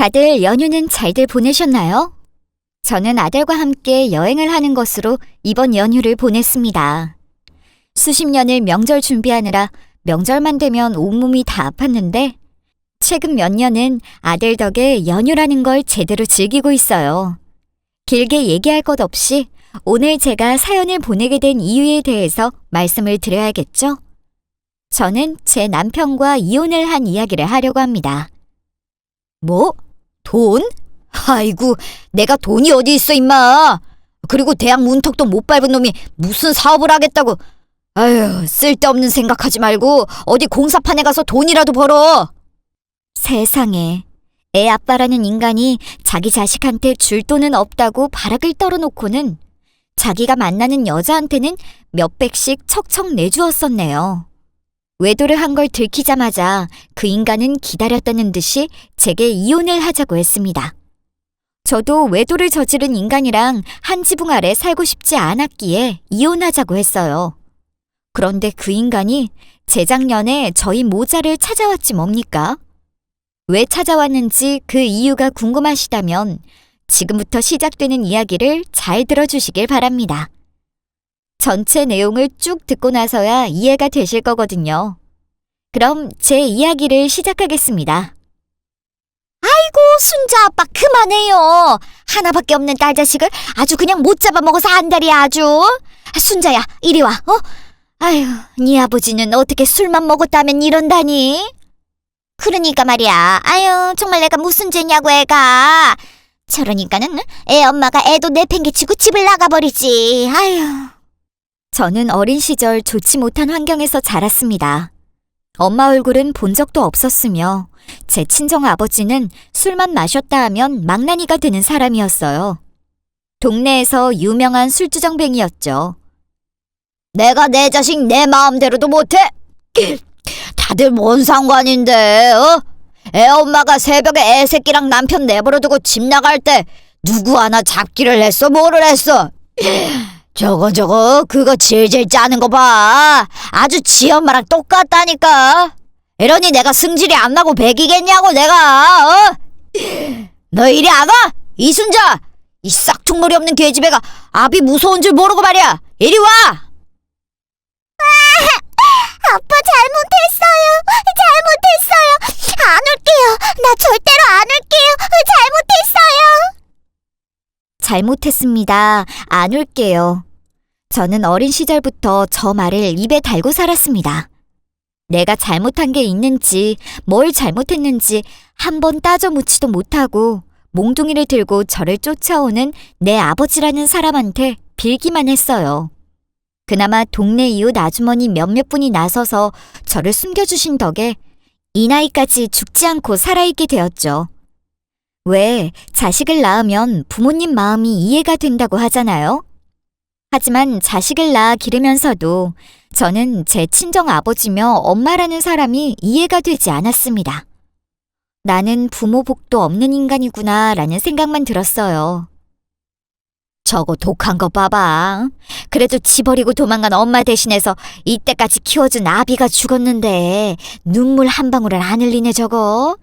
다들 연휴는 잘들 보내셨나요? 저는 아들과 함께 여행을 하는 것으로 이번 연휴를 보냈습니다. 수십 년을 명절 준비하느라 명절만 되면 온몸이 다 아팠는데 최근 몇 년은 아들 덕에 연휴라는 걸 제대로 즐기고 있어요. 길게 얘기할 것 없이 오늘 제가 사연을 보내게 된 이유에 대해서 말씀을 드려야겠죠? 저는 제 남편과 이혼을 한 이야기를 하려고 합니다. 뭐? 돈? 아이고, 내가 돈이 어디 있어, 임마. 그리고 대학 문턱도 못 밟은 놈이 무슨 사업을 하겠다고. 아휴, 쓸데없는 생각하지 말고 어디 공사판에 가서 돈이라도 벌어. 세상에, 애 아빠라는 인간이 자기 자식한테 줄 돈은 없다고 발악을 떨어놓고는 자기가 만나는 여자한테는 몇백씩 척척 내주었었네요. 외도를 한 걸 들키자마자 그 인간은 기다렸다는 듯이 제게 이혼을 하자고 했습니다. 저도 외도를 저지른 인간이랑 한 지붕 아래 살고 싶지 않았기에 이혼하자고 했어요. 그런데 그 인간이 재작년에 저희 모자를 찾아왔지 뭡니까? 왜 찾아왔는지 그 이유가 궁금하시다면 지금부터 시작되는 이야기를 잘 들어주시길 바랍니다. 전체 내용을 쭉 듣고 나서야 이해가 되실 거거든요. 그럼 제 이야기를 시작하겠습니다. 아이고, 순자 아빠 그만해요. 하나밖에 없는 딸 자식을 아주 그냥 못 잡아먹어서 안달이야 아주. 순자야, 이리 와. 아휴, 네 아버지는 어떻게 술만 먹었다면 이런다니? 그러니까 말이야. 아유, 정말 내가 무슨 죄냐고 애가. 저러니까는 애 엄마가 애도 내팽개치고 집을 나가버리지. 아휴. 저는 어린 시절 좋지 못한 환경에서 자랐습니다. 엄마 얼굴은 본 적도 없었으며 제 친정 아버지는 술만 마셨다 하면 망나니가 되는 사람이었어요. 동네에서 유명한 술주정뱅이였죠. 내가 내 자식 내 마음대로도 못해? 다들 뭔 상관인데, 어? 애 엄마가 새벽에 애 새끼랑 남편 내버려두고 집 나갈 때 누구 하나 잡기를 했어, 뭐를 했어? 저거 그거 질질 짜는 거 봐. 아주 지 엄마랑 똑같다니까. 이러니 내가 승질이 안 나고 배기겠냐고 내가. 너 이리 안 와? 이순자! 이 싹퉁머리 없는 계집애가 압이 무서운 줄 모르고 말이야. 이리 와! 아빠 잘못했어요. 안 올게요. 나 절대로 안 올게요. 잘못했습니다. 안 올게요. 저는 어린 시절부터 저 말을 입에 달고 살았습니다. 내가 잘못한 게 있는지 뭘 잘못했는지 한 번 따져 묻지도 못하고 몽둥이를 들고 저를 쫓아오는 내 아버지라는 사람한테 빌기만 했어요. 그나마 동네 이웃 아주머니 몇몇 분이 나서서 저를 숨겨주신 덕에 이 나이까지 죽지 않고 살아있게 되었죠. 왜 자식을 낳으면 부모님 마음이 이해가 된다고 하잖아요. 하지만 자식을 낳아 기르면서도 저는 제 친정 아버지며 엄마라는 사람이 이해가 되지 않았습니다. 나는 부모 복도 없는 인간이구나 라는 생각만 들었어요. 저거 독한 거 봐봐. 그래도 지 버리고 도망간 엄마 대신해서 이때까지 키워준 아비가 죽었는데 눈물 한 방울을 안 흘리네 저거.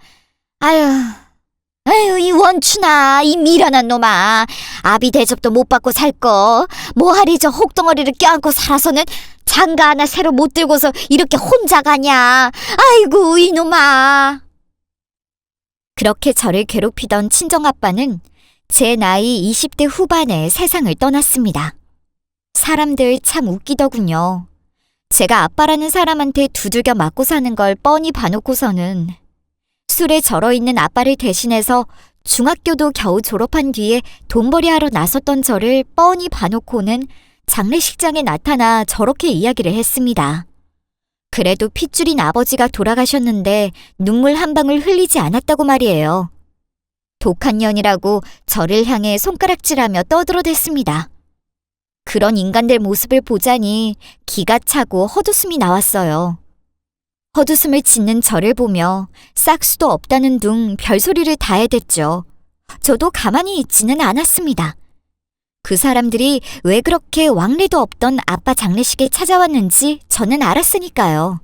아유, 이 원추나, 이 미련한 놈아. 아비 대접도 못 받고 살 거. 뭐하리 저 혹덩어리를 껴안고 살아서는 장가 하나 새로 못 들고서 이렇게 혼자 가냐. 아이고, 이놈아. 그렇게 저를 괴롭히던 친정아빠는 제 나이 20대 후반에 세상을 떠났습니다. 사람들 참 웃기더군요. 제가 아빠라는 사람한테 두들겨 맞고 사는 걸 뻔히 봐놓고서는 술에 절어있는 아빠를 대신해서 중학교도 겨우 졸업한 뒤에 돈벌이하러 나섰던 저를 뻔히 봐놓고는 장례식장에 나타나 저렇게 이야기를 했습니다. 그래도 핏줄인 아버지가 돌아가셨는데 눈물 한 방울 흘리지 않았다고 말이에요. 독한 년이라고 저를 향해 손가락질하며 떠들어댔습니다. 그런 인간들 모습을 보자니 기가 차고 헛웃음이 나왔어요. 헛웃음을 짓는 저를 보며 싹수도 없다는 둥 별소리를 다 해댔죠. 저도 가만히 있지는 않았습니다. 그 사람들이 왜 그렇게 왕래도 없던 아빠 장례식에 찾아왔는지 저는 알았으니까요.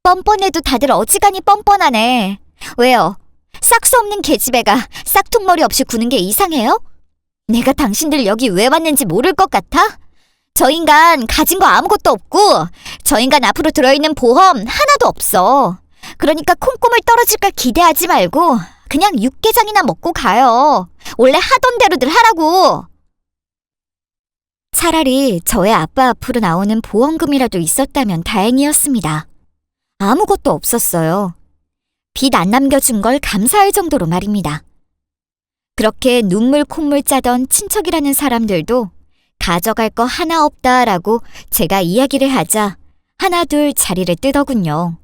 뻔뻔해도 다들 어지간히 뻔뻔하네. 왜요? 싹수 없는 계집애가 싹퉁머리 없이 구는 게 이상해요? 내가 당신들 여기 왜 왔는지 모를 것 같아? 저 인간 가진 거 아무것도 없고 저 인간 앞으로 들어있는 보험 하나도 없어. 그러니까 콩고물 떨어질 걸 기대하지 말고 그냥 육개장이나 먹고 가요. 원래 하던 대로들 하라고. 차라리 저의 아빠 앞으로 나오는 보험금이라도 있었다면 다행이었습니다. 아무것도 없었어요. 빚 안 남겨준 걸 감사할 정도로 말입니다. 그렇게 눈물 콧물 짜던 친척이라는 사람들도 가져갈 거 하나 없다라고 제가 이야기를 하자 하나둘 자리를 뜨더군요.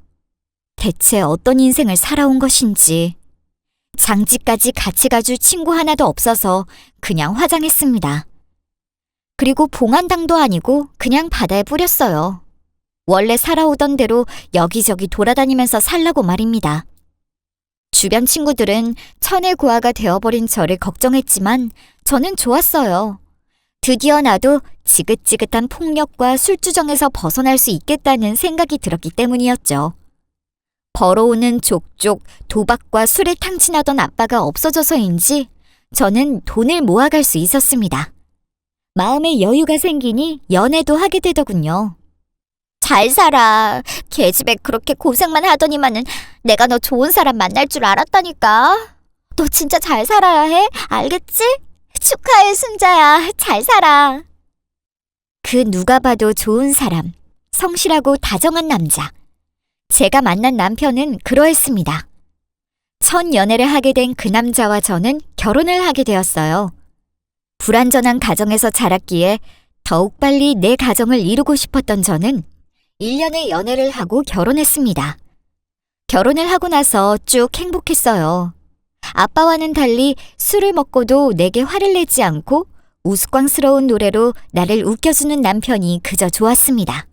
대체 어떤 인생을 살아온 것인지. 장지까지 같이 가줄 친구 하나도 없어서 그냥 화장했습니다. 그리고 봉안당도 아니고 그냥 바다에 뿌렸어요. 원래 살아오던 대로 여기저기 돌아다니면서 살라고 말입니다. 주변 친구들은 천의 고아가 되어버린 저를 걱정했지만 저는 좋았어요. 드디어 나도 지긋지긋한 폭력과 술주정에서 벗어날 수 있겠다는 생각이 들었기 때문이었죠. 벌어오는 족족 도박과 술에 탕진하던 아빠가 없어져서인지 저는 돈을 모아갈 수 있었습니다. 마음에 여유가 생기니 연애도 하게 되더군요. 잘 살아. 계집애 그렇게 고생만 하더니만은 내가 너 좋은 사람 만날 줄 알았다니까. 너 진짜 잘 살아야 해. 알겠지? 축하해, 순자야. 잘 살아. 그 누가 봐도 좋은 사람, 성실하고 다정한 남자. 제가 만난 남편은 그러했습니다. 첫 연애를 하게 된 그 남자와 저는 결혼을 하게 되었어요. 불완전한 가정에서 자랐기에 더욱 빨리 내 가정을 이루고 싶었던 저는 1년의 연애를 하고 결혼했습니다. 결혼을 하고 나서 쭉 행복했어요. 아빠와는 달리 술을 먹고도 내게 화를 내지 않고 우스꽝스러운 노래로 나를 웃겨주는 남편이 그저 좋았습니다.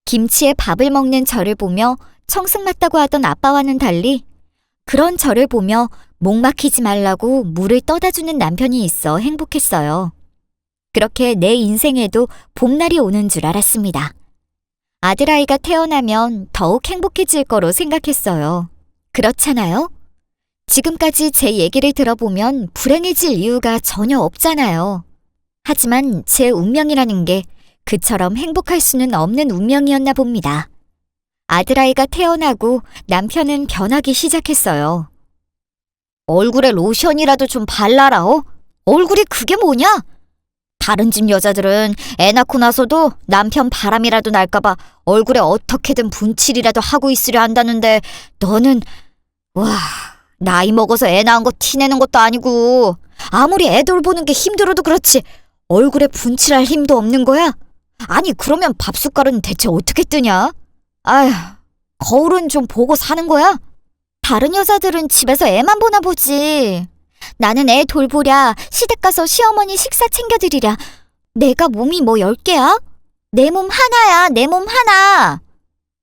김치에 밥을 먹는 저를 보며 청승맞다고 하던 아빠와는 달리 그런 저를 보며 목 막히지 말라고 물을 떠다주는 남편이 있어 행복했어요. 그렇게 내 인생에도 봄날이 오는 줄 알았습니다. 아들아이가 태어나면 더욱 행복해질 거로 생각했어요. 그렇잖아요? 지금까지 제 얘기를 들어보면 불행해질 이유가 전혀 없잖아요. 하지만 제 운명이라는 게 그처럼 행복할 수는 없는 운명이었나 봅니다. 아들아이가 태어나고 남편은 변하기 시작했어요. 얼굴에 로션이라도 좀 발라라, 얼굴이 그게 뭐냐? 다른 집 여자들은 애 낳고 나서도 남편 바람이라도 날까봐 얼굴에 어떻게든 분칠이라도 하고 있으려 한다는데 너는 나이 먹어서 애 낳은 거 티내는 것도 아니고 아무리 애 돌보는 게 힘들어도 그렇지 얼굴에 분칠할 힘도 없는 거야? 아니 그러면 밥숟갈은 대체 어떻게 뜨냐? 아휴, 거울은 좀 보고 사는 거야? 다른 여자들은 집에서 애만 보나 보지. 나는 애 돌보랴, 시댁 가서 시어머니 식사 챙겨드리랴. 내가 몸이 뭐 10개야? 내 몸 하나야, 내 몸 하나.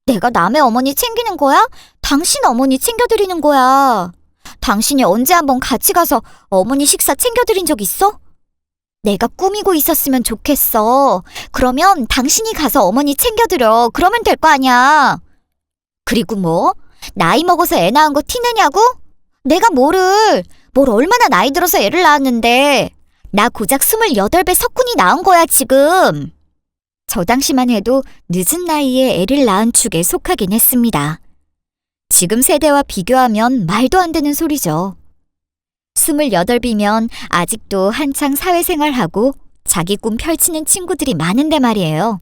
내가 남의 어머니 챙기는 거야? 당신 어머니 챙겨드리는 거야. 당신이 언제 한번 같이 가서 어머니 식사 챙겨드린 적 있어? 내가 꾸미고 있었으면 좋겠어. 그러면 당신이 가서 어머니 챙겨드려. 그러면 될 거 아니야. 그리고 뭐? 나이 먹어서 애 낳은 거 티내냐고? 내가 뭘 얼마나 나이 들어서 애를 낳았는데. 나 고작 28배 석군이 낳은 거야 지금. 저 당시만 해도 늦은 나이에 애를 낳은 축에 속하긴 했습니다. 지금 세대와 비교하면 말도 안 되는 소리죠. 28이면 아직도 한창 사회생활하고 자기 꿈 펼치는 친구들이 많은데 말이에요.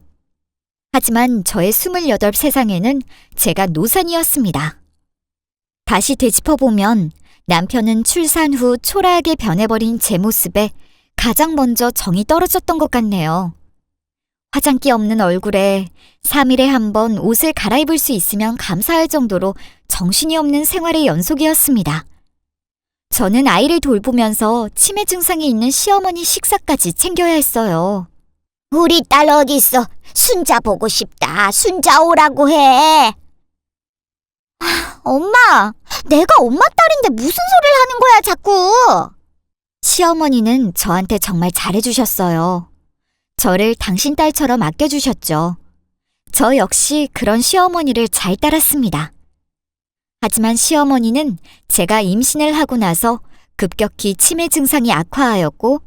하지만 저의 28 세상에는 제가 노산이었습니다. 다시 되짚어보면 남편은 출산 후 초라하게 변해버린 제 모습에 가장 먼저 정이 떨어졌던 것 같네요. 화장기 없는 얼굴에 3일에 한 번 옷을 갈아입을 수 있으면 감사할 정도로 정신이 없는 생활의 연속이었습니다. 저는 아이를 돌보면서 치매 증상이 있는 시어머니 식사까지 챙겨야 했어요. 우리 딸 어디 있어? 순자 보고 싶다. 순자 오라고 해. 엄마, 내가 엄마 딸인데 무슨 소리를 하는 거야, 자꾸. 시어머니는 저한테 정말 잘해주셨어요. 저를 당신 딸처럼 아껴주셨죠. 저 역시 그런 시어머니를 잘 따랐습니다. 하지만 시어머니는 제가 임신을 하고 나서 급격히 치매 증상이 악화하였고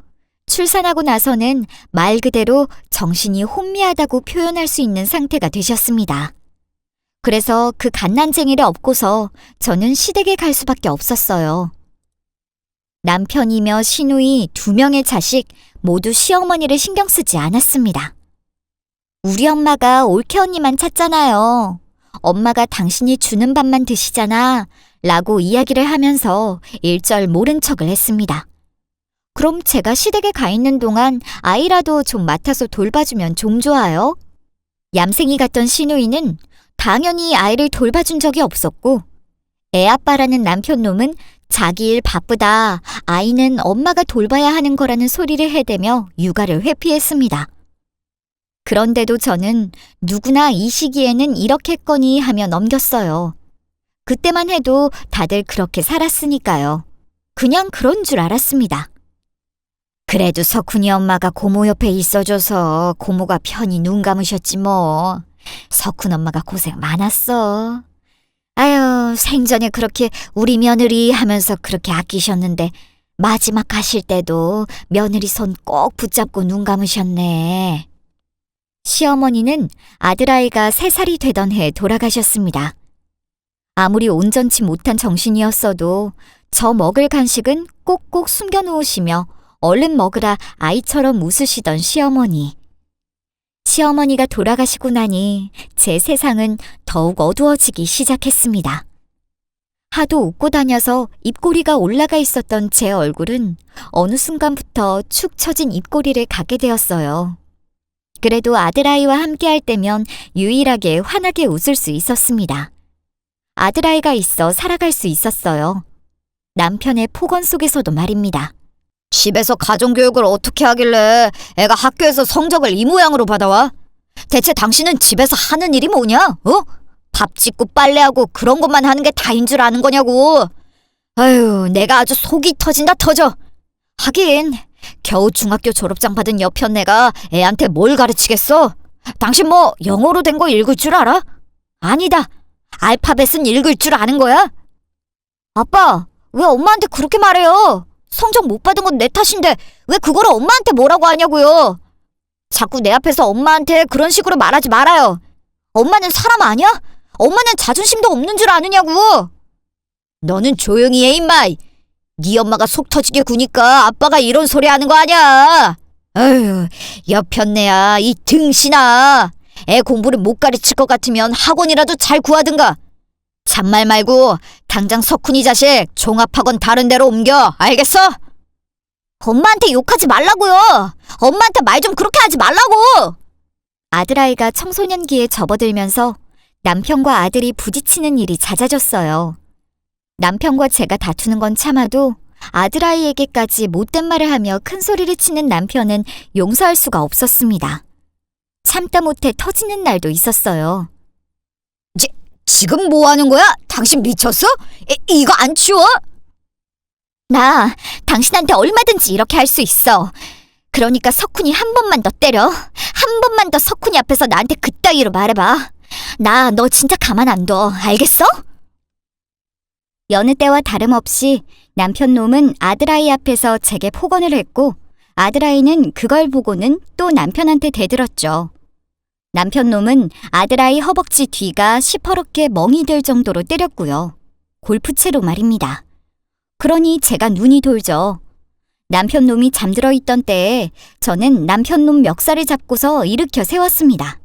출산하고 나서는 말 그대로 정신이 혼미하다고 표현할 수 있는 상태가 되셨습니다. 그래서 그 갓난쟁이를 업고서 저는 시댁에 갈 수밖에 없었어요. 남편이며 시누이 2명의 자식 모두 시어머니를 신경 쓰지 않았습니다. 우리 엄마가 올케 언니만 찾잖아요. 엄마가 당신이 주는 밥만 드시잖아 라고 이야기를 하면서 일절 모른 척을 했습니다. 그럼 제가 시댁에 가 있는 동안 아이라도 좀 맡아서 돌봐주면 좀 좋아요. 얌생이 같던 시누이는 당연히 아이를 돌봐준 적이 없었고 애아빠라는 남편놈은 자기 일 바쁘다, 아이는 엄마가 돌봐야 하는 거라는 소리를 해대며 육아를 회피했습니다. 그런데도 저는 누구나 이 시기에는 이렇겠거니 하며 넘겼어요. 그때만 해도 다들 그렇게 살았으니까요. 그냥 그런 줄 알았습니다. 그래도 석훈이 엄마가 고모 옆에 있어줘서 고모가 편히 눈 감으셨지 뭐. 석훈 엄마가 고생 많았어. 아유, 생전에 그렇게 우리 며느리 하면서 그렇게 아끼셨는데 마지막 가실 때도 며느리 손 꼭 붙잡고 눈 감으셨네. 시어머니는 아들아이가 3살이 되던 해 돌아가셨습니다. 아무리 온전치 못한 정신이었어도 저 먹을 간식은 꼭꼭 숨겨놓으시며 얼른 먹으라 아이처럼 웃으시던 시어머니. 시어머니가 돌아가시고 나니 제 세상은 더욱 어두워지기 시작했습니다. 하도 웃고 다녀서 입꼬리가 올라가 있었던 제 얼굴은 어느 순간부터 축 처진 입꼬리를 갖게 되었어요. 그래도 아들아이와 함께할 때면 유일하게 환하게 웃을 수 있었습니다. 아들아이가 있어 살아갈 수 있었어요. 남편의 폭언 속에서도 말입니다. 집에서 가정교육을 어떻게 하길래 애가 학교에서 성적을 이 모양으로 받아와? 대체 당신은 집에서 하는 일이 뭐냐? 밥 짓고 빨래하고 그런 것만 하는 게 다인 줄 아는 거냐고. 아유, 내가 아주 속이 터진다 터져. 하긴 겨우 중학교 졸업장 받은 여편 내가 애한테 뭘 가르치겠어? 당신 뭐 영어로 된 거 읽을 줄 알아? 아니다. 알파벳은 읽을 줄 아는 거야? 아빠, 왜 엄마한테 그렇게 말해요? 성적 못 받은 건 내 탓인데 왜 그걸 엄마한테 뭐라고 하냐고요? 자꾸 내 앞에서 엄마한테 그런 식으로 말하지 말아요. 엄마는 사람 아니야? 엄마는 자존심도 없는 줄 아느냐고. 너는 조용히 해 임마. 네 엄마가 속 터지게 구니까 아빠가 이런 소리 하는 거 아니야. 아유, 여편네야 이 등신아. 애 공부를 못 가르칠 것 같으면 학원이라도 잘 구하든가. 잔말 말고 당장 석훈이 자식 종합학원 다른 데로 옮겨. 알겠어? 엄마한테 욕하지 말라고요. 엄마한테 말 좀 그렇게 하지 말라고. 아들아이가 청소년기에 접어들면서 남편과 아들이 부딪히는 일이 잦아졌어요. 남편과 제가 다투는 건 참아도 아들아이에게까지 못된 말을 하며 큰 소리를 치는 남편은 용서할 수가 없었습니다. 참다 못해 터지는 날도 있었어요. 지금 뭐 하는 거야? 당신 미쳤어? 이거 안 치워? 나 당신한테 얼마든지 이렇게 할 수 있어. 그러니까 석훈이 한 번만 더 때려. 한 번만 더 석훈이 앞에서 나한테 그따위로 말해봐. 나 너 진짜 가만 안 둬. 알겠어? 여느 때와 다름없이 남편 놈은 아들아이 앞에서 제게 폭언을 했고 아들아이는 그걸 보고는 또 남편한테 대들었죠. 남편 놈은 아들아이 허벅지 뒤가 시퍼렇게 멍이 들 정도로 때렸고요. 골프채로 말입니다. 그러니 제가 눈이 돌죠. 남편 놈이 잠들어 있던 때에 저는 남편 놈 멱살을 잡고서 일으켜 세웠습니다.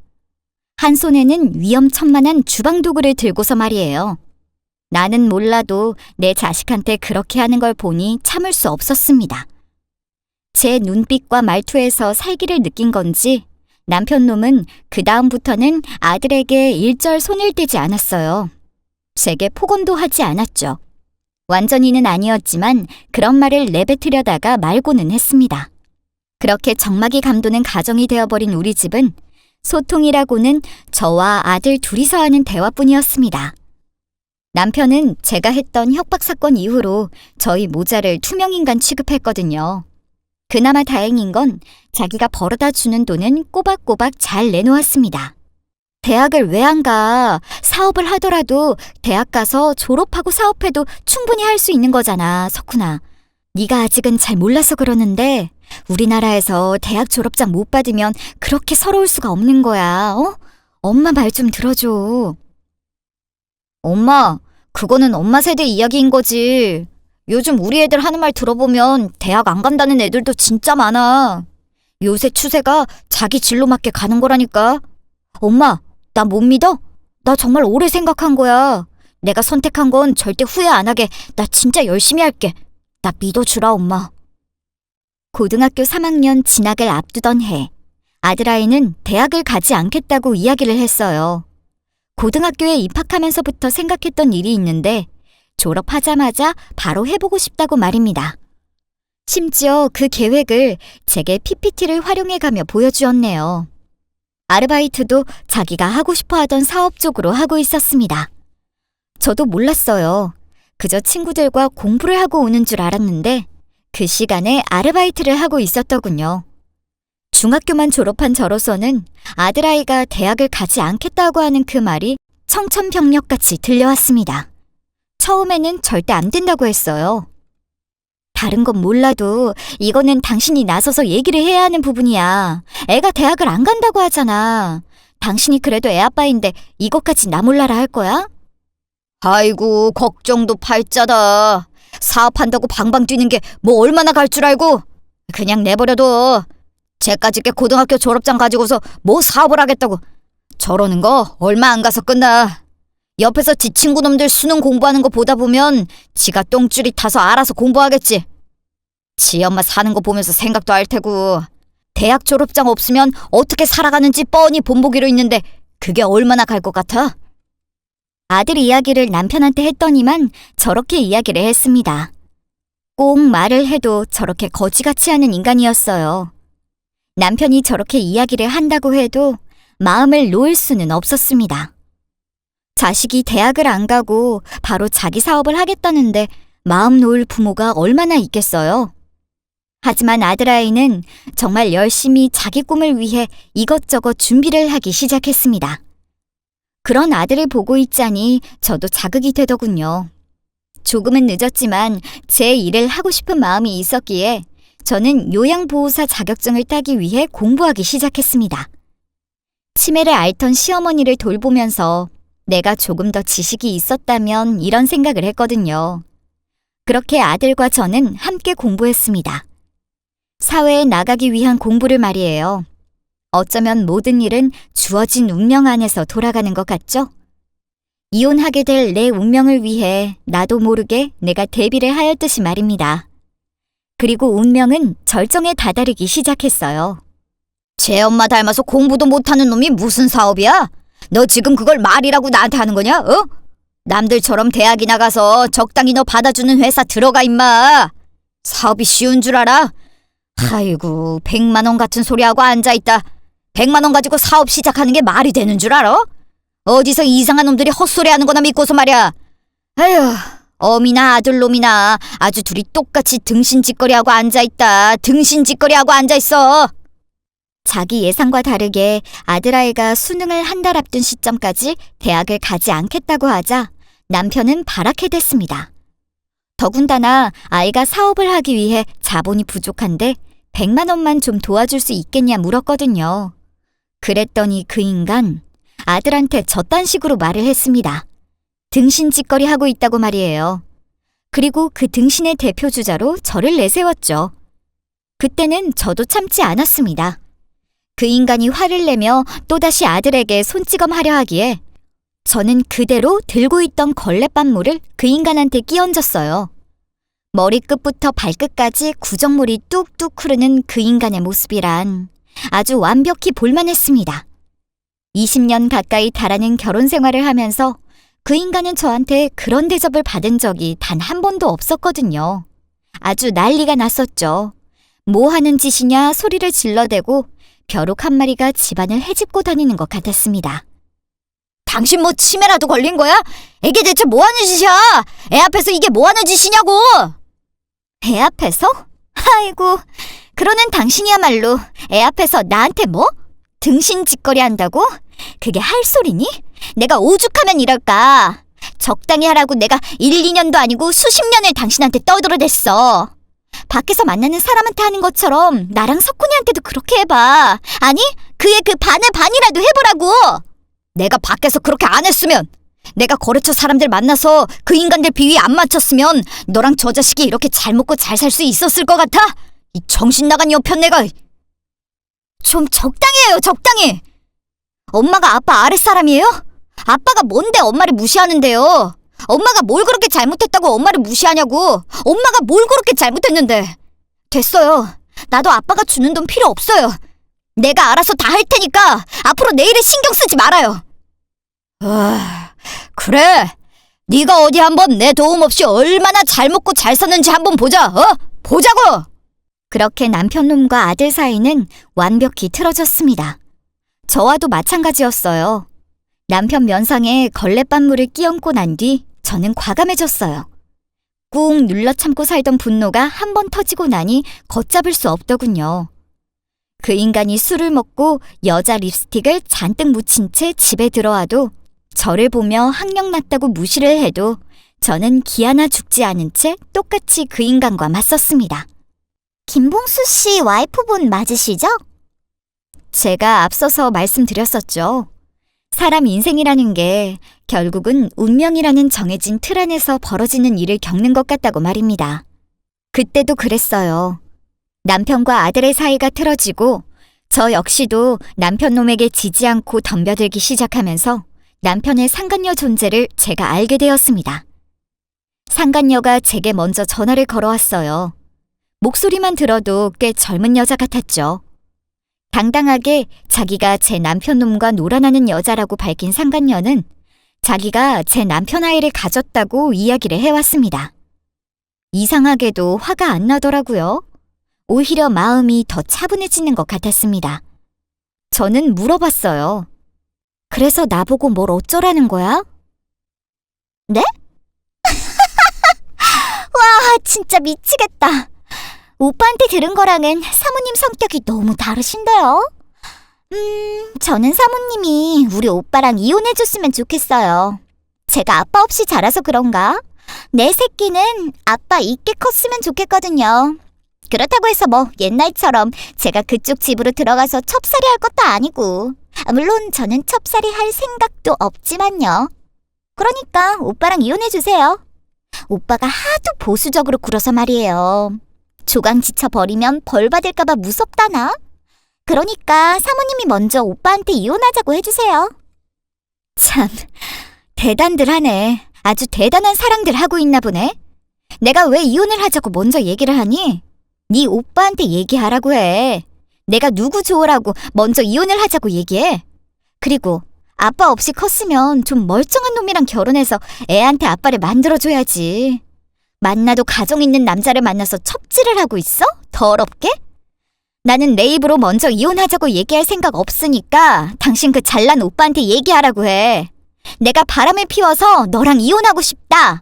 한 손에는 위험천만한 주방도구를 들고서 말이에요. 나는 몰라도 내 자식한테 그렇게 하는 걸 보니 참을 수 없었습니다. 제 눈빛과 말투에서 살기를 느낀 건지 남편 놈은 그 다음부터는 아들에게 일절 손을 떼지 않았어요. 제게 폭언도 하지 않았죠. 완전히는 아니었지만 그런 말을 내뱉으려다가 말고는 했습니다. 그렇게 적막이 감도는 가정이 되어버린 우리 집은 소통이라고는 저와 아들 둘이서 하는 대화뿐이었습니다. 남편은 제가 했던 협박사건 이후로 저희 모자를 투명인간 취급했거든요. 그나마 다행인 건 자기가 벌어다 주는 돈은 꼬박꼬박 잘 내놓았습니다. 대학을 왜 안 가? 사업을 하더라도 대학 가서 졸업하고 사업해도 충분히 할 수 있는 거잖아, 석훈아. 네가 아직은 잘 몰라서 그러는데 우리나라에서 대학 졸업장 못 받으면 그렇게 서러울 수가 없는 거야, 어? 엄마 말 좀 들어줘. 엄마, 그거는 엄마 세대 이야기인 거지. 요즘 우리 애들 하는 말 들어보면 대학 안 간다는 애들도 진짜 많아. 요새 추세가 자기 진로 맞게 가는 거라니까. 엄마, 나 못 믿어? 나 정말 오래 생각한 거야. 내가 선택한 건 절대 후회 안 하게 나 진짜 열심히 할게. 나 믿어주라, 엄마. 고등학교 3학년 진학을 앞두던 해, 아들아이는 대학을 가지 않겠다고 이야기를 했어요. 고등학교에 입학하면서부터 생각했던 일이 있는데 졸업하자마자 바로 해보고 싶다고 말입니다. 심지어 그 계획을 제게 PPT를 활용해가며 보여주었네요. 아르바이트도 자기가 하고 싶어 하던 사업 쪽으로 하고 있었습니다. 저도 몰랐어요. 그저 친구들과 공부를 하고 오는 줄 알았는데 그 시간에 아르바이트를 하고 있었더군요. 중학교만 졸업한 저로서는 아들아이가 대학을 가지 않겠다고 하는 그 말이 청천벽력같이 들려왔습니다. 처음에는 절대 안 된다고 했어요. 다른 건 몰라도 이거는 당신이 나서서 얘기를 해야 하는 부분이야. 애가 대학을 안 간다고 하잖아. 당신이 그래도 애 아빠인데 이것까지 나 몰라라 할 거야? 아이고, 걱정도 팔자다. 사업한다고 방방 뛰는 게 뭐 얼마나 갈 줄 알고. 그냥 내버려둬. 쟤까지 게 고등학교 졸업장 가지고서 뭐 사업을 하겠다고. 저러는 거 얼마 안 가서 끝나. 옆에서 지 친구 놈들 수능 공부하는 거 보다 보면 지가 똥줄이 타서 알아서 공부하겠지. 지 엄마 사는 거 보면서 생각도 할 테고. 대학 졸업장 없으면 어떻게 살아가는지 뻔히 본보기로 있는데 그게 얼마나 갈 것 같아? 아들 이야기를 남편한테 했더니만 저렇게 이야기를 했습니다. 꼭 말을 해도 저렇게 거지같이 하는 인간이었어요. 남편이 저렇게 이야기를 한다고 해도 마음을 놓을 수는 없었습니다. 자식이 대학을 안 가고 바로 자기 사업을 하겠다는데 마음 놓을 부모가 얼마나 있겠어요? 하지만 아들아이는 정말 열심히 자기 꿈을 위해 이것저것 준비를 하기 시작했습니다. 그런 아들을 보고 있자니 저도 자극이 되더군요. 조금은 늦었지만 제 일을 하고 싶은 마음이 있었기에 저는 요양보호사 자격증을 따기 위해 공부하기 시작했습니다. 치매를 앓던 시어머니를 돌보면서 내가 조금 더 지식이 있었다면 이런 생각을 했거든요. 그렇게 아들과 저는 함께 공부했습니다. 사회에 나가기 위한 공부를 말이에요. 어쩌면 모든 일은 주어진 운명 안에서 돌아가는 것 같죠? 이혼하게 될 내 운명을 위해 나도 모르게 내가 대비를 하였듯이 말입니다. 그리고 운명은 절정에 다다르기 시작했어요. 쟤 엄마 닮아서 공부도 못하는 놈이 무슨 사업이야? 너 지금 그걸 말이라고 나한테 하는 거냐? 어? 남들처럼 대학이 나가서 적당히 너 받아주는 회사 들어가 임마. 사업이 쉬운 줄 알아? 아이고, 100만 원 같은 소리하고 앉아있다. 100만 원 가지고 사업 시작하는 게 말이 되는 줄 알아? 어디서 이상한 놈들이 헛소리하는 거나 믿고서 말이야. 아휴, 어미나 아들놈이나 아주 둘이 똑같이 등신짓거리하고 앉아있다. 등신짓거리하고 앉아있어. 자기 예상과 다르게 아들아이가 수능을 한 달 앞둔 시점까지 대학을 가지 않겠다고 하자 남편은 바라게 됐습니다. 더군다나 아이가 사업을 하기 위해 자본이 부족한데 100만 원만 좀 도와줄 수 있겠냐 물었거든요. 그랬더니 그 인간 아들한테 저딴 식으로 말을 했습니다. 등신짓거리 하고 있다고 말이에요. 그리고 그 등신의 대표주자로 저를 내세웠죠. 그때는 저도 참지 않았습니다. 그 인간이 화를 내며 또다시 아들에게 손찌검하려 하기에 저는 그대로 들고 있던 걸레빤물을 그 인간한테 끼얹었어요. 머리끝부터 발끝까지 구정물이 뚝뚝 흐르는 그 인간의 모습이란 아주 완벽히 볼만했습니다. 20년 가까이 달하는 결혼 생활을 하면서 그 인간은 저한테 그런 대접을 받은 적이 단 한 번도 없었거든요. 아주 난리가 났었죠. 뭐 하는 짓이냐 소리를 질러대고 벼룩 한 마리가 집안을 헤집고 다니는 것 같았습니다. 당신 뭐 치매라도 걸린 거야? 이게 대체 뭐 하는 짓이야? 애 앞에서 이게 뭐 하는 짓이냐고! 애 앞에서? 아이고, 그러는 당신이야말로 애 앞에서 나한테 뭐? 등신짓거리 한다고? 그게 할 소리니? 내가 오죽하면 이럴까? 적당히 하라고 내가 1, 2년도 아니고 수십 년을 당신한테 떠들어댔어. 밖에서 만나는 사람한테 하는 것처럼 나랑 석훈이한테도 그렇게 해봐. 아니, 그의 그 반의 반이라도 해보라고. 내가 밖에서 그렇게 안 했으면, 내가 거래처 사람들 만나서 그 인간들 비위 안 맞췄으면 너랑 저 자식이 이렇게 잘 먹고 잘 살 수 있었을 것 같아? 이 정신 나간 여편네가. 좀 적당히 해요, 적당히. 엄마가 아빠 아랫사람이에요? 아빠가 뭔데 엄마를 무시하는데요? 엄마가 뭘 그렇게 잘못했다고 엄마를 무시하냐고. 엄마가 뭘 그렇게 잘못했는데. 됐어요. 나도 아빠가 주는 돈 필요 없어요. 내가 알아서 다 할 테니까 앞으로 내 일에 신경 쓰지 말아요. 그래. 네가 어디 한번 내 도움 없이 얼마나 잘 먹고 잘 사는지 한번 보자. 보자고. 그렇게 남편놈과 아들 사이는 완벽히 틀어졌습니다. 저와도 마찬가지였어요. 남편 면상에 걸레빤물을 끼얹고 난 뒤 저는 과감해졌어요. 꾹 눌러 참고 살던 분노가 한 번 터지고 나니 걷잡을 수 없더군요. 그 인간이 술을 먹고 여자 립스틱을 잔뜩 묻힌 채 집에 들어와도, 저를 보며 학력났다고 무시를 해도 저는 기아나 죽지 않은 채 똑같이 그 인간과 맞섰습니다. 김봉수 씨 와이프분 맞으시죠? 제가 앞서서 말씀드렸었죠. 사람 인생이라는 게 결국은 운명이라는 정해진 틀 안에서 벌어지는 일을 겪는 것 같다고 말입니다. 그때도 그랬어요. 남편과 아들의 사이가 틀어지고 저 역시도 남편놈에게 지지 않고 덤벼들기 시작하면서 남편의 상간녀 존재를 제가 알게 되었습니다. 상간녀가 제게 먼저 전화를 걸어왔어요. 목소리만 들어도 꽤 젊은 여자 같았죠. 당당하게 자기가 제 남편놈과 놀아나는 여자라고 밝힌 상간녀는 자기가 제 남편 아이를 가졌다고 이야기를 해왔습니다. 이상하게도 화가 안 나더라고요. 오히려 마음이 더 차분해지는 것 같았습니다. 저는 물어봤어요. 그래서 나보고 뭘 어쩌라는 거야? 네? 와, 진짜 미치겠다. 오빠한테 들은 거랑은 사모님 성격이 너무 다르신데요? 저는 사모님이 우리 오빠랑 이혼해줬으면 좋겠어요. 제가 아빠 없이 자라서 그런가? 내 새끼는 아빠 있게 컸으면 좋겠거든요. 그렇다고 해서 뭐 옛날처럼 제가 그쪽 집으로 들어가서 첩살이 할 것도 아니고, 물론 저는 첩살이 할 생각도 없지만요. 그러니까 오빠랑 이혼해주세요. 오빠가 하도 보수적으로 굴어서 말이에요. 조강 지쳐버리면 벌 받을까봐 무섭다나? 그러니까 사모님이 먼저 오빠한테 이혼하자고 해주세요. 참, 대단들 하네. 아주 대단한 사랑들 하고 있나 보네. 내가 왜 이혼을 하자고 먼저 얘기를 하니? 네 오빠한테 얘기하라고 해. 내가 누구 좋으라고 먼저 이혼을 하자고 얘기해. 그리고 아빠 없이 컸으면 좀 멀쩡한 놈이랑 결혼해서 애한테 아빠를 만들어줘야지. 만나도 가정 있는 남자를 만나서 첩질을 하고 있어? 더럽게? 나는 내 입으로 먼저 이혼하자고 얘기할 생각 없으니까 당신 그 잘난 오빠한테 얘기하라고 해. 내가 바람을 피워서 너랑 이혼하고 싶다.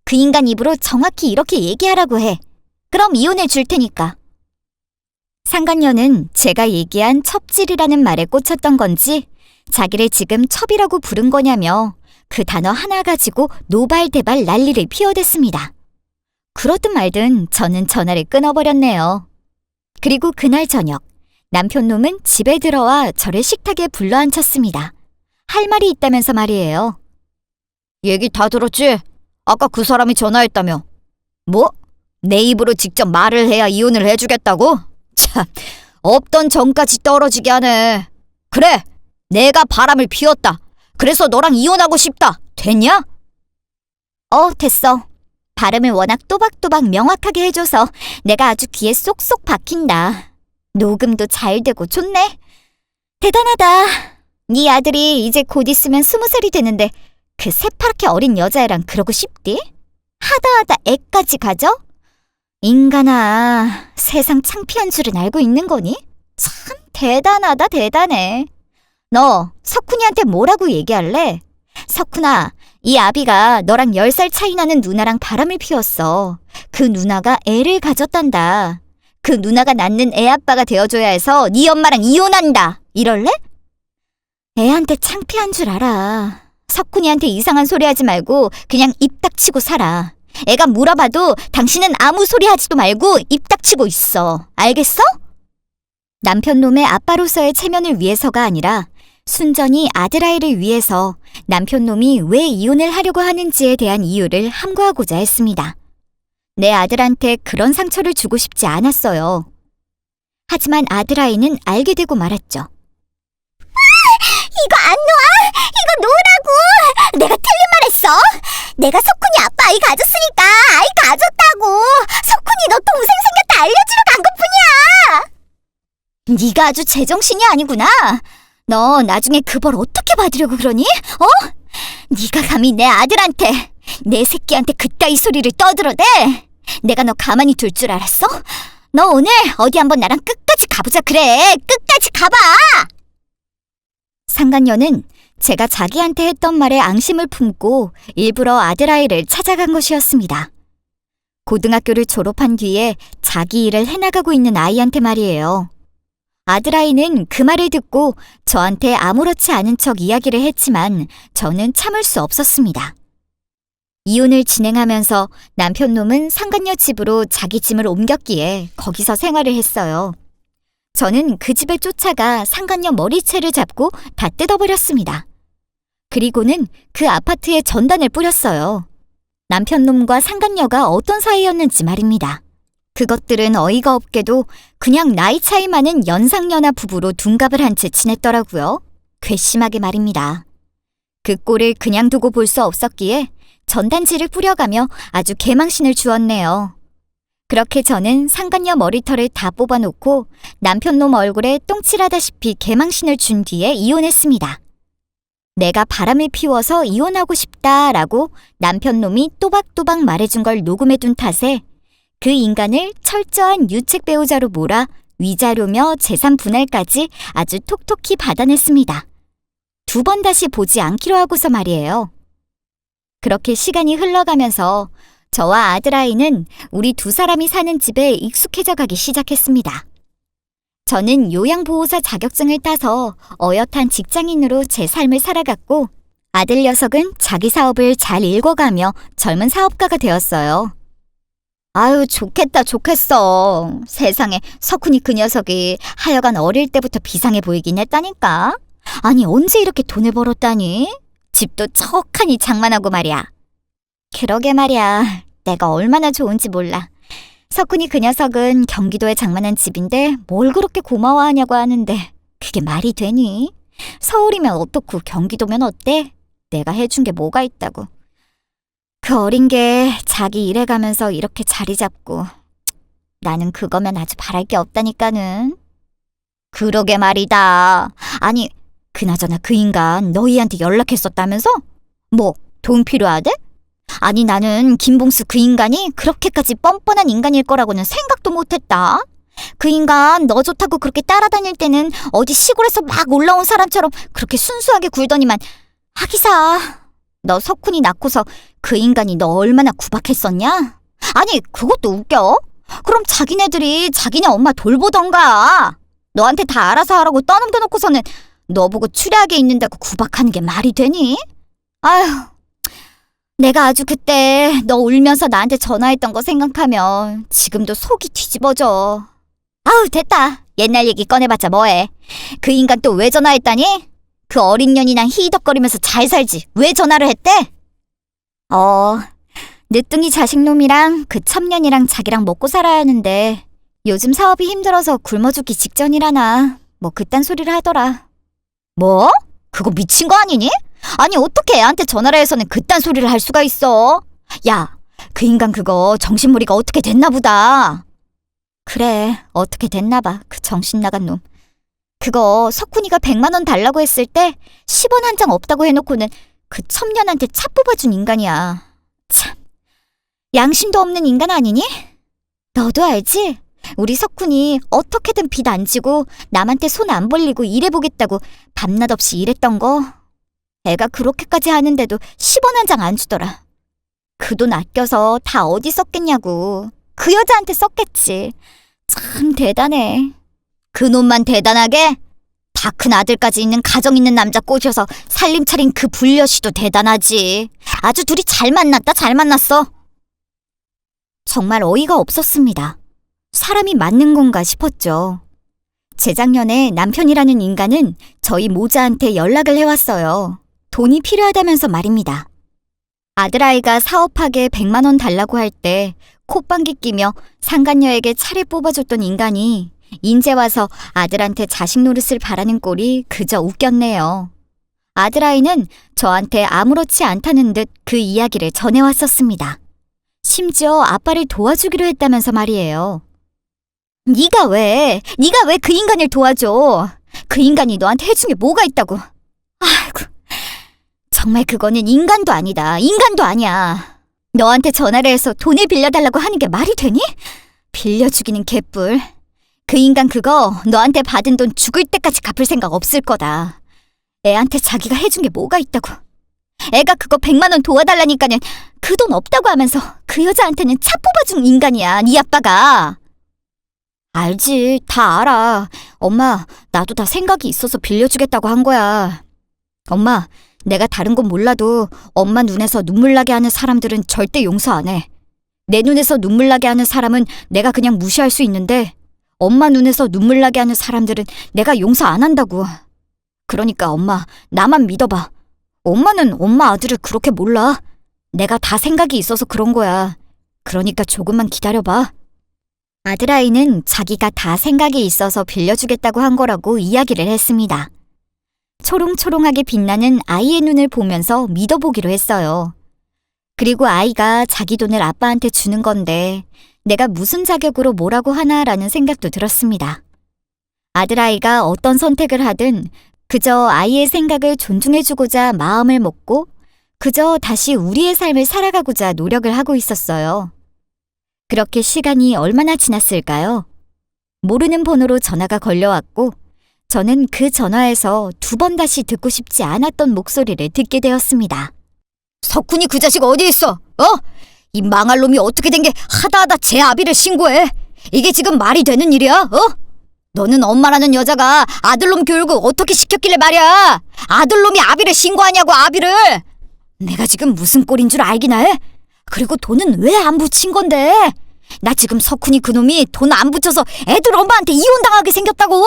그 인간 입으로 정확히 이렇게 얘기하라고 해. 그럼 이혼해 줄 테니까. 상간녀는 제가 얘기한 첩질이라는 말에 꽂혔던 건지 자기를 지금 첩이라고 부른 거냐며 그 단어 하나 가지고 노발대발 난리를 피워댔습니다. 그러든 말든 저는 전화를 끊어버렸네요. 그리고 그날 저녁 남편놈은 집에 들어와 저를 식탁에 불러앉혔습니다. 할 말이 있다면서 말이에요. 얘기 다 들었지? 아까 그 사람이 전화했다며. 뭐? 내 입으로 직접 말을 해야 이혼을 해주겠다고? 참, 없던 정까지 떨어지게 하네. 그래, 내가 바람을 피웠다. 그래서 너랑 이혼하고 싶다. 됐냐? 됐어. 발음을 워낙 또박또박 명확하게 해줘서 내가 아주 귀에 쏙쏙 박힌다. 녹음도 잘 되고 좋네. 대단하다. 네 아들이 이제 곧 있으면 20살이 되는데 그 새파랗게 어린 여자애랑 그러고 싶디? 하다하다 애까지 가져? 인간아, 세상 창피한 줄은 알고 있는 거니? 참 대단하다, 대단해. 너 석훈이한테 뭐라고 얘기할래? 석훈아, 이 아비가 너랑 10살 차이 나는 누나랑 바람을 피웠어. 그 누나가 애를 가졌단다. 그 누나가 낳는 애 아빠가 되어줘야 해서 네 엄마랑 이혼한다. 이럴래? 애한테 창피한 줄 알아. 석훈이한테 이상한 소리 하지 말고 그냥 입 닥치고 살아. 애가 물어봐도 당신은 아무 소리 하지도 말고 입 닥치고 있어. 알겠어? 남편 놈의 아빠로서의 체면을 위해서가 아니라 순전히 아들아이를 위해서 남편 놈이 왜 이혼을 하려고 하는지에 대한 이유를 함구하고자 했습니다. 내 아들한테 그런 상처를 주고 싶지 않았어요. 하지만 아들아이는 알게 되고 말았죠. 이거 안 놓아! 이거 놓으라고! 내가 틀린 말 했어! 내가 석훈이 아빠 아이 가졌으니까 아이 가졌다고! 석훈이 너 동생 생겼다 알려주러 간 것뿐이야! 네가 아주 제정신이 아니구나. 너 나중에 그 벌 어떻게 받으려고 그러니? 네가 감히 내 아들한테, 내 새끼한테 그따위 소리를 떠들어대? 내가 너 가만히 둘 줄 알았어? 너 오늘 어디 한번 나랑 끝까지 가보자 그래. 끝까지 가봐. 상간녀는 제가 자기한테 했던 말에 앙심을 품고 일부러 아들아이를 찾아간 것이었습니다. 고등학교를 졸업한 뒤에 자기 일을 해나가고 있는 아이한테 말이에요. 아들아이는 그 말을 듣고 저한테 아무렇지 않은 척 이야기를 했지만 저는 참을 수 없었습니다. 이혼을 진행하면서 남편 놈은 상간녀 집으로 자기 짐을 옮겼기에 거기서 생활을 했어요. 저는 그 집에 쫓아가 상간녀 머리채를 잡고 다 뜯어버렸습니다. 그리고는 그 아파트에 전단을 뿌렸어요. 남편 놈과 상간녀가 어떤 사이였는지 말입니다. 그것들은 어이가 없게도 그냥 나이 차이 많은 연상연하 부부로 둔갑을 한 채 지냈더라고요. 괘씸하게 말입니다. 그 꼴을 그냥 두고 볼 수 없었기에 전단지를 뿌려가며 아주 개망신을 주었네요. 그렇게 저는 상간녀 머리털을 다 뽑아놓고 남편놈 얼굴에 똥칠하다시피 개망신을 준 뒤에 이혼했습니다. 내가 바람을 피워서 이혼하고 싶다라고 남편놈이 또박또박 말해준 걸 녹음해둔 탓에 그 인간을 철저한 유책 배우자로 몰아 위자료며 재산 분할까지 아주 톡톡히 받아냈습니다. 2번 다시 보지 않기로 하고서 말이에요. 그렇게 시간이 흘러가면서 저와 아들아이는 우리 2사람이 사는 집에 익숙해져 가기 시작했습니다. 저는 요양보호사 자격증을 따서 어엿한 직장인으로 제 삶을 살아갔고 아들 녀석은 자기 사업을 잘 읽어가며 젊은 사업가가 되었어요. 아유, 좋겠다 좋겠어. 세상에 석훈이 그 녀석이 하여간 어릴 때부터 비상해 보이긴 했다니까. 아니 언제 이렇게 돈을 벌었다니? 집도 척하니 장만하고 말이야. 그러게 말이야. 내가 얼마나 좋은지 몰라. 석훈이 그 녀석은 경기도에 장만한 집인데 뭘 그렇게 고마워하냐고 하는데 그게 말이 되니? 서울이면 어떻고 경기도면 어때? 내가 해준 게 뭐가 있다고. 그 어린 게 자기 일해가면서 이렇게 자리 잡고 나는 그거면 아주 바랄 게 없다니까는. 그러게 말이다. 아니 그나저나 그 인간 너희한테 연락했었다면서? 뭐 돈 필요하대? 아니 나는 김봉수 그 인간이 그렇게까지 뻔뻔한 인간일 거라고는 생각도 못했다. 그 인간 너 좋다고 그렇게 따라다닐 때는 어디 시골에서 막 올라온 사람처럼 그렇게 순수하게 굴더니만 하기사 너 석훈이 낳고서 그 인간이 너 얼마나 구박했었냐? 아니 그것도 웃겨. 그럼 자기네들이 자기네 엄마 돌보던가. 너한테 다 알아서 하라고 떠넘겨놓고서는 너 보고 추리하게 있는다고 구박하는 게 말이 되니? 아휴, 내가 아주 그때 너 울면서 나한테 전화했던 거 생각하면 지금도 속이 뒤집어져. 아우 됐다. 옛날 얘기 꺼내봤자 뭐해. 그 인간 또 왜 전화했다니? 그 어린 년이랑 히덕거리면서 잘 살지 왜 전화를 했대? 늦둥이 자식놈이랑 그 첩년이랑 자기랑 먹고 살아야 하는데 요즘 사업이 힘들어서 굶어 죽기 직전이라나 뭐 그딴 소리를 하더라. 뭐? 그거 미친 거 아니니? 아니 어떻게 애한테 전화를 해서는 그딴 소리를 할 수가 있어? 야, 그 인간 그거 정신무리가 어떻게 됐나 보다. 그래, 어떻게 됐나 봐. 그 정신 나간 놈. 그거 석훈이가 100만 원 달라고 했을 때 10원 한 장 없다고 해놓고는 그 첩년한테 차 뽑아준 인간이야. 참, 양심도 없는 인간 아니니? 너도 알지? 우리 석훈이 어떻게든 빚 안 지고 남한테 손 안 벌리고 일해보겠다고 밤낮 없이 일했던 거. 애가 그렇게까지 하는데도 10원 한 장 안 주더라. 그 돈 아껴서 다 어디 썼겠냐고. 그 여자한테 썼겠지. 참 대단해. 그 놈만 대단하게? 다 큰 아들까지 있는 가정 있는 남자 꼬셔서 살림 차린 그 불려시도 대단하지. 아주 둘이 잘 만났다, 잘 만났어. 정말 어이가 없었습니다. 사람이 맞는 건가 싶었죠. 재작년에 남편이라는 인간은 저희 모자한테 연락을 해왔어요. 돈이 필요하다면서 말입니다. 아들아이가 사업하게 100만 원 달라고 할 때 콧방귀 끼며 상간녀에게 차를 뽑아줬던 인간이 인제 와서 아들한테 자식 노릇을 바라는 꼴이 그저 웃겼네요. 아들아이는 저한테 아무렇지 않다는 듯 그 이야기를 전해왔었습니다. 심지어 아빠를 도와주기로 했다면서 말이에요. 네가 왜 그 인간을 도와줘? 그 인간이 너한테 해준 게 뭐가 있다고? 아이고, 정말 그거는 인간도 아니다. 인간도 아니야. 너한테 전화를 해서 돈을 빌려달라고 하는 게 말이 되니? 빌려주기는 개뿔. 그 인간 그거 너한테 받은 돈 죽을 때까지 갚을 생각 없을 거다. 애한테 자기가 해준 게 뭐가 있다고. 애가 그거 100만 원 도와달라니까는 그 돈 없다고 하면서 그 여자한테는 차 뽑아준 인간이야, 네 아빠가. 알지, 다 알아. 엄마, 나도 다 생각이 있어서 빌려주겠다고 한 거야. 엄마, 내가 다른 건 몰라도 엄마 눈에서 눈물 나게 하는 사람들은 절대 용서 안 해. 내 눈에서 눈물 나게 하는 사람은 내가 그냥 무시할 수 있는데 엄마 눈에서 눈물 나게 하는 사람들은 내가 용서 안 한다고. 그러니까 엄마, 나만 믿어봐. 엄마는 엄마 아들을 그렇게 몰라. 내가 다 생각이 있어서 그런 거야. 그러니까 조금만 기다려봐. 아들아이는 자기가 다 생각이 있어서 빌려주겠다고 한 거라고 이야기를 했습니다. 초롱초롱하게 빛나는 아이의 눈을 보면서 믿어보기로 했어요. 그리고 아이가 자기 돈을 아빠한테 주는 건데 내가 무슨 자격으로 뭐라고 하나라는 생각도 들었습니다. 아들아이가 어떤 선택을 하든 그저 아이의 생각을 존중해주고자 마음을 먹고 그저 다시 우리의 삶을 살아가고자 노력을 하고 있었어요. 그렇게 시간이 얼마나 지났을까요? 모르는 번호로 전화가 걸려왔고 저는 그 전화에서 2번 다시 듣고 싶지 않았던 목소리를 듣게 되었습니다. 석훈이 그 자식 어디 있어? 이 망할 놈이 어떻게 된 게 하다하다 제 아비를 신고해. 이게 지금 말이 되는 일이야? 너는 엄마라는 여자가 아들놈 교육을 어떻게 시켰길래 말이야. 아들놈이 아비를 신고하냐고, 아비를. 내가 지금 무슨 꼴인 줄 알기나 해? 그리고 돈은 왜 안 붙인 건데? 나 지금 석훈이 그놈이 돈 안 붙여서 애들 엄마한테 이혼당하게 생겼다고.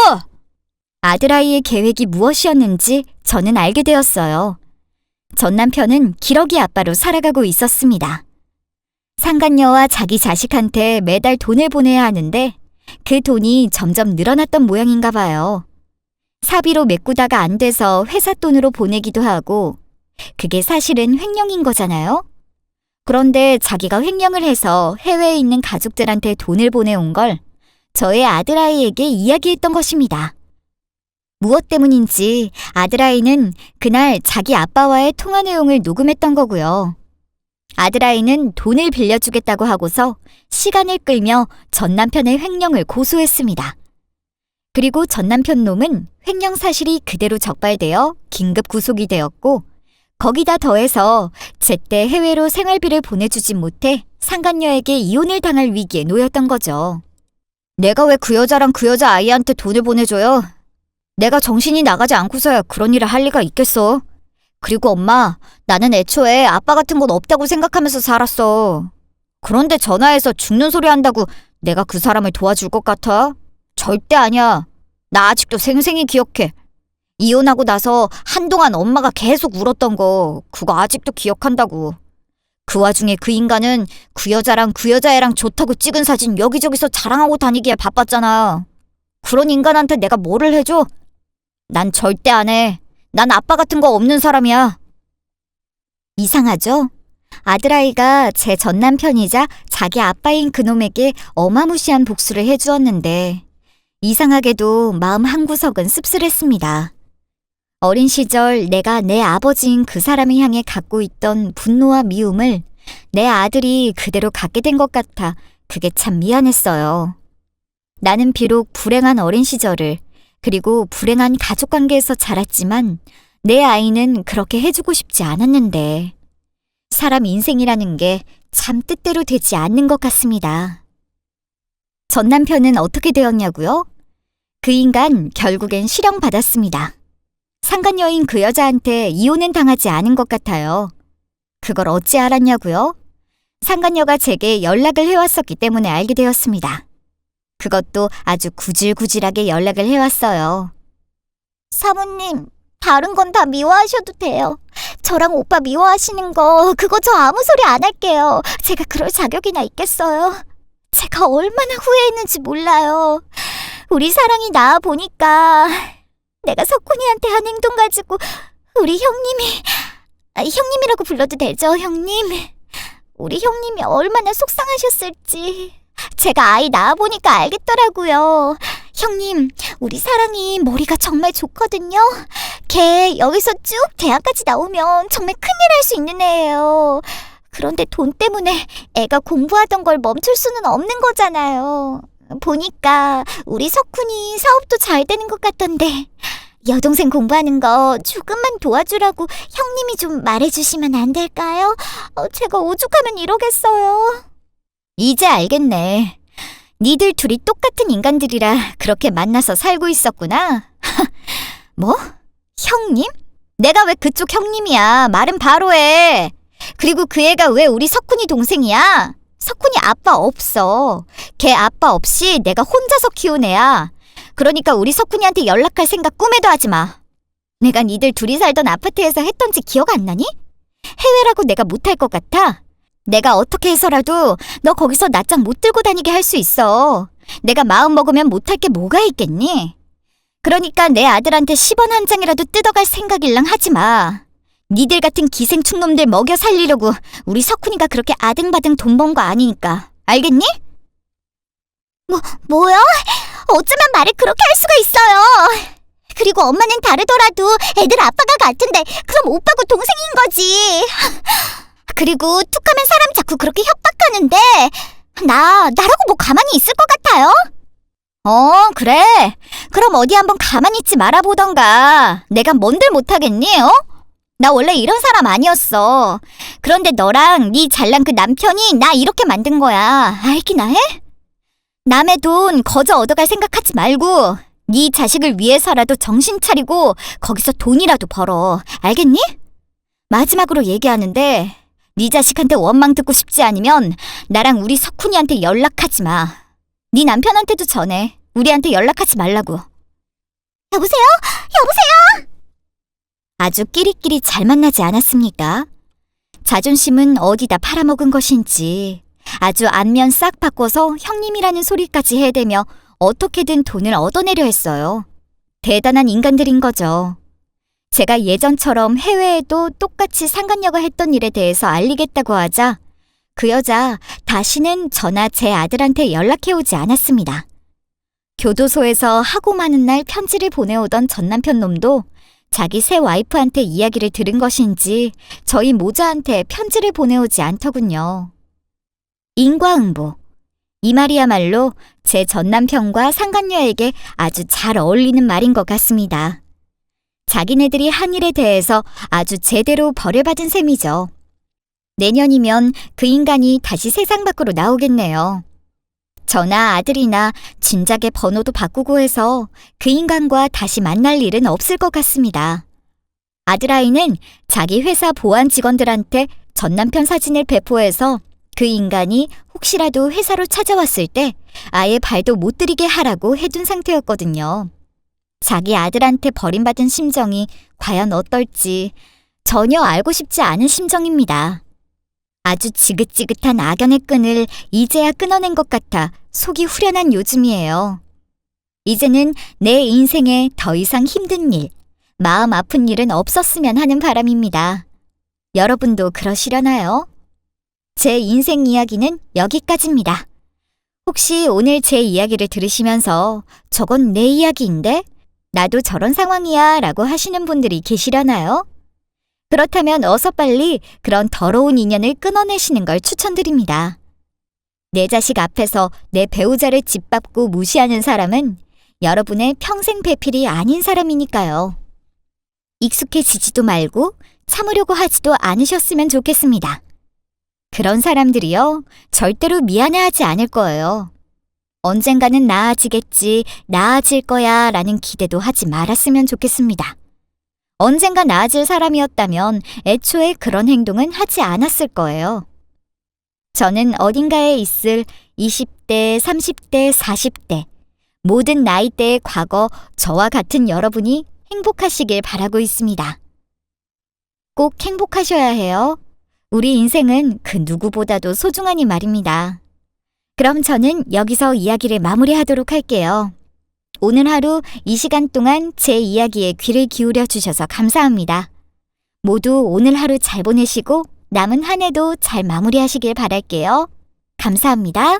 아들아이의 계획이 무엇이었는지 저는 알게 되었어요. 전 남편은 기러기 아빠로 살아가고 있었습니다. 상간녀와 자기 자식한테 매달 돈을 보내야 하는데 그 돈이 점점 늘어났던 모양인가 봐요. 사비로 메꾸다가 안 돼서 회사 돈으로 보내기도 하고 그게 사실은 횡령인 거잖아요. 그런데 자기가 횡령을 해서 해외에 있는 가족들한테 돈을 보내온 걸 저의 아들아이에게 이야기했던 것입니다. 무엇 때문인지 아들아이는 그날 자기 아빠와의 통화 내용을 녹음했던 거고요. 아들아이는 돈을 빌려주겠다고 하고서 시간을 끌며 전 남편의 횡령을 고소했습니다. 그리고 전 남편 놈은 횡령 사실이 그대로 적발되어 긴급 구속이 되었고 거기다 더해서 제때 해외로 생활비를 보내주지 못해 상간녀에게 이혼을 당할 위기에 놓였던 거죠. 내가 왜 그 여자랑 그 여자 아이한테 돈을 보내줘요? 내가 정신이 나가지 않고서야 그런 일을 할 리가 있겠어. 그리고 엄마, 나는 애초에 아빠 같은 건 없다고 생각하면서 살았어. 그런데 전화해서 죽는 소리 한다고 내가 그 사람을 도와줄 것 같아? 절대 아니야. 나 아직도 생생히 기억해. 이혼하고 나서 한동안 엄마가 계속 울었던 거 그거 아직도 기억한다고. 그 와중에 그 인간은 그 여자랑 그 여자애랑 좋다고 찍은 사진 여기저기서 자랑하고 다니기에 바빴잖아. 그런 인간한테 내가 뭐를 해줘? 난 절대 안 해. 난 아빠 같은 거 없는 사람이야. 이상하죠? 아들아이가 제 전 남편이자 자기 아빠인 그놈에게 어마무시한 복수를 해주었는데 이상하게도 마음 한구석은 씁쓸했습니다. 어린 시절 내가 내 아버지인 그 사람을 향해 갖고 있던 분노와 미움을 내 아들이 그대로 갖게 된 것 같아 그게 참 미안했어요. 나는 비록 불행한 어린 시절을 그리고 불행한 가족관계에서 자랐지만 내 아이는 그렇게 해주고 싶지 않았는데 사람 인생이라는 게 참 뜻대로 되지 않는 것 같습니다. 전 남편은 어떻게 되었냐고요? 그 인간 결국엔 실형받았습니다. 상간녀인 그 여자한테 이혼은 당하지 않은 것 같아요. 그걸 어찌 알았냐고요? 상간녀가 제게 연락을 해왔었기 때문에 알게 되었습니다. 그것도 아주 구질구질하게 연락을 해왔어요. 사모님, 다른 건 다 미워하셔도 돼요. 저랑 오빠 미워하시는 거 그거 저 아무 소리 안 할게요. 제가 그럴 자격이나 있겠어요. 제가 얼마나 후회했는지 몰라요. 우리 사랑이 나아 보니까 내가 석훈이한테 한 행동 가지고 우리 형님이 형님이라고 불러도 되죠, 형님? 우리 형님이 얼마나 속상하셨을지 제가 아이 낳아 보니까 알겠더라고요. 형님, 우리 사랑이 머리가 정말 좋거든요. 걔 여기서 쭉 대학까지 나오면 정말 큰일 할 수 있는 애예요. 그런데 돈 때문에 애가 공부하던 걸 멈출 수는 없는 거잖아요. 보니까 우리 석훈이 사업도 잘 되는 것 같던데 여동생 공부하는 거 조금만 도와주라고 형님이 좀 말해주시면 안 될까요? 제가 오죽하면 이러겠어요. 이제 알겠네. 니들 둘이 똑같은 인간들이라 그렇게 만나서 살고 있었구나. 뭐? 형님? 내가 왜 그쪽 형님이야? 말은 바로 해. 그리고 그 애가 왜 우리 석훈이 동생이야? 석훈이 아빠 없어. 걔 아빠 없이 내가 혼자서 키운 애야. 그러니까 우리 석훈이한테 연락할 생각 꿈에도 하지 마. 내가 니들 둘이 살던 아파트에서 했던지 기억 안 나니? 해외라고 내가 못할 것 같아? 내가 어떻게 해서라도 너 거기서 낯장 못 들고 다니게 할 수 있어. 내가 마음 먹으면 못할 게 뭐가 있겠니? 그러니까 내 아들한테 10원 한 장이라도 뜯어갈 생각일랑 하지 마. 니들 같은 기생충놈들 먹여 살리려고 우리 석훈이가 그렇게 아등바등 돈 번 거 아니니까. 알겠니? 뭐야? 어쩌면 말을 그렇게 할 수가 있어요. 그리고 엄마는 다르더라도 애들 아빠가 같은데 그럼 오빠고 동생인 거지. 그리고 툭하면 사람 자꾸 그렇게 협박하는데 나라고 뭐 가만히 있을 것 같아요? 그래. 그럼 어디 한번 가만히 있지 말아보던가. 내가 뭔들 못하겠니? 나 원래 이런 사람 아니었어. 그런데 너랑 네 잘난 그 남편이 나 이렇게 만든 거야. 알기나 해? 남의 돈 거저 얻어갈 생각하지 말고 네 자식을 위해서라도 정신 차리고 거기서 돈이라도 벌어. 알겠니? 마지막으로 얘기하는데 네 자식한테 원망 듣고 싶지 않으면 나랑 우리 석훈이한테 연락하지 마. 네 남편한테도 전해. 우리한테 연락하지 말라고. 여보세요? 여보세요? 아주 끼리끼리 잘 만나지 않았습니까? 자존심은 어디다 팔아먹은 것인지 아주 안면 싹 바꿔서 형님이라는 소리까지 해대며 어떻게든 돈을 얻어내려 했어요. 대단한 인간들인 거죠. 제가 예전처럼 해외에도 똑같이 상간녀가 했던 일에 대해서 알리겠다고 하자 그 여자 다시는 저나 제 아들한테 연락해오지 않았습니다. 교도소에서 하고 마는 날 편지를 보내오던 전 남편 놈도 자기 새 와이프한테 이야기를 들은 것인지 저희 모자한테 편지를 보내오지 않더군요. 인과응보. 이 말이야말로 제 전 남편과 상간녀에게 아주 잘 어울리는 말인 것 같습니다. 자기네들이 한 일에 대해서 아주 제대로 벌을 받은 셈이죠. 내년이면 그 인간이 다시 세상 밖으로 나오겠네요. 저나 아들이나 진작에 번호도 바꾸고 해서 그 인간과 다시 만날 일은 없을 것 같습니다. 아들아이는 자기 회사 보안 직원들한테 전 남편 사진을 배포해서 그 인간이 혹시라도 회사로 찾아왔을 때 아예 발도 못 들이게 하라고 해둔 상태였거든요. 자기 아들한테 버림받은 심정이 과연 어떨지 전혀 알고 싶지 않은 심정입니다. 아주 지긋지긋한 악연의 끈을 이제야 끊어낸 것 같아 속이 후련한 요즘이에요. 이제는 내 인생에 더 이상 힘든 일, 마음 아픈 일은 없었으면 하는 바람입니다. 여러분도 그러시려나요? 제 인생 이야기는 여기까지입니다. 혹시 오늘 제 이야기를 들으시면서 저건 내 이야기인데? 나도 저런 상황이야 라고 하시는 분들이 계시려나요? 그렇다면 어서 빨리 그런 더러운 인연을 끊어내시는 걸 추천드립니다. 내 자식 앞에서 내 배우자를 짓밟고 무시하는 사람은 여러분의 평생 배필이 아닌 사람이니까요. 익숙해지지도 말고 참으려고 하지도 않으셨으면 좋겠습니다. 그런 사람들이요, 절대로 미안해하지 않을 거예요. 언젠가는 나아지겠지, 나아질 거야 라는 기대도 하지 말았으면 좋겠습니다. 언젠가 나아질 사람이었다면 애초에 그런 행동은 하지 않았을 거예요. 저는 어딘가에 있을 20대, 30대, 40대, 모든 나이대의 과거 저와 같은 여러분이 행복하시길 바라고 있습니다. 꼭 행복하셔야 해요. 우리 인생은 그 누구보다도 소중하니 말입니다. 그럼 저는 여기서 이야기를 마무리하도록 할게요. 오늘 하루 이 시간 동안 제 이야기에 귀를 기울여 주셔서 감사합니다. 모두 오늘 하루 잘 보내시고 남은 한 해도 잘 마무리하시길 바랄게요. 감사합니다.